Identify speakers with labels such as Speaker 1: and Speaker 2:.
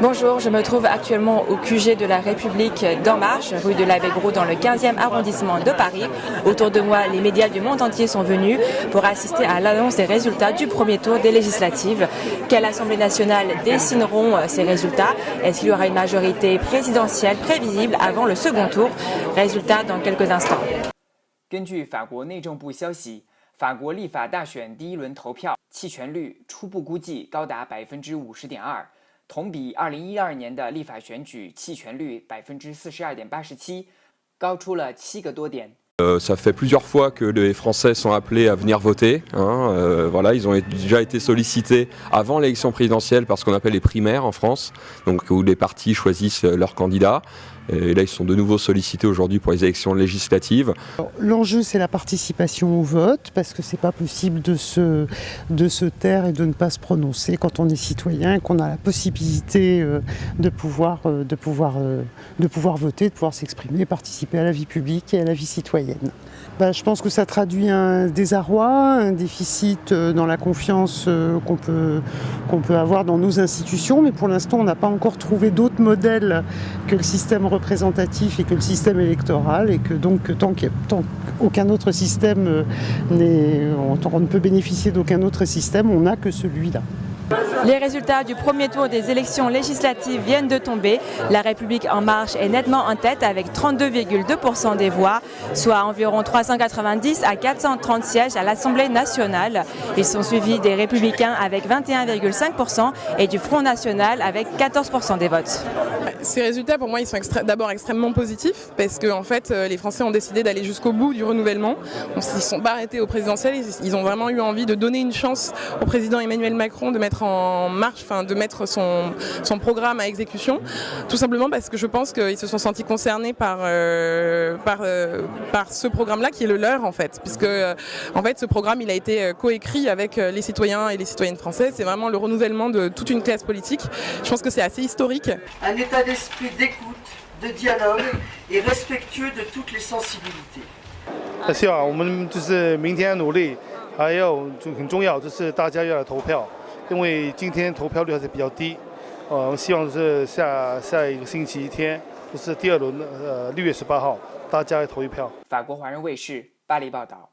Speaker 1: Bonjour, je me trouve actuellement au QG de la République d'En Marche, rue de Lavègre dans le 15e arrondissement de Paris. Autour de moi, les médias du monde entier sont venus pour assister à l'annonce des résultats du premier tour des législatives. Quelle Assemblée nationale décideront ces résultats? Est-ce qu'il y aura une majorité présidentielle prévisible avant le second tour? Résultat dans quelques instants.
Speaker 2: 根据法国内政部消息，法国立法大选第一轮投票弃权率初步估计高达50.2%，同比2012年的立法选举弃权率42.87%，高出了7个多点。
Speaker 3: Ça fait plusieurs fois que les Français sont appelés à venir voter. Voilà, ils ont déjà été sollicités avant l'élection présidentielle par ce qu'on appelle les primaires en France, donc où les partis choisissent leurs candidats. Et là, ils sont de nouveau sollicités aujourd'hui pour les élections législatives.
Speaker 4: L'enjeu, c'est la participation au vote, parce que c'est pas possible de se taire et de ne pas se prononcer quand on est citoyen, qu'on a la possibilité de pouvoir voter, de pouvoir s'exprimer, participer à la vie publique et à la vie citoyenne. Je pense que ça traduit un désarroi, un déficit dans la confiance qu'on peut avoir dans nos institutions, mais pour l'instant, on n'a pas encore trouvé d'autres modèles que le système représentatif et que le système électoral, et que donc tant qu'aucun autre système on ne peut bénéficier d'aucun autre système, on n'a que celui-là.
Speaker 1: Les résultats du premier tour des élections législatives viennent de tomber. La République En Marche est nettement en tête avec 32,2% des voix, soit environ 390 à 430 sièges à l'Assemblée nationale. Ils sont suivis des Républicains avec 21,5% et du Front National avec 14% des votes.
Speaker 5: Ces résultats, pour moi, ils sont d'abord extrêmement positifs parce que en fait, les Français ont décidé d'aller jusqu'au bout du renouvellement. Ils ne sont pas arrêtés au présidentiel. Ils ont vraiment eu envie de donner une chance au président Emmanuel Macron de mettre en marche, de mettre son programme à exécution, tout simplement parce que je pense qu'ils se sont sentis concernés par ce programme-là qui est le leur en fait, puisque en fait ce programme il a été coécrit avec les citoyens et les citoyennes françaises. C'est vraiment le renouvellement de toute une classe politique. Je pense que c'est assez historique.
Speaker 6: Un état d'esprit d'écoute, de dialogue et respectueux de toutes les sensibilités.
Speaker 7: 希望我们就是明天努力，还有很重要就是大家要来投票。 因为今天投票率还是比较低，希望是下一个星期天，就是第二轮6月18号，大家投一票。
Speaker 2: 法国华人卫视巴黎报道。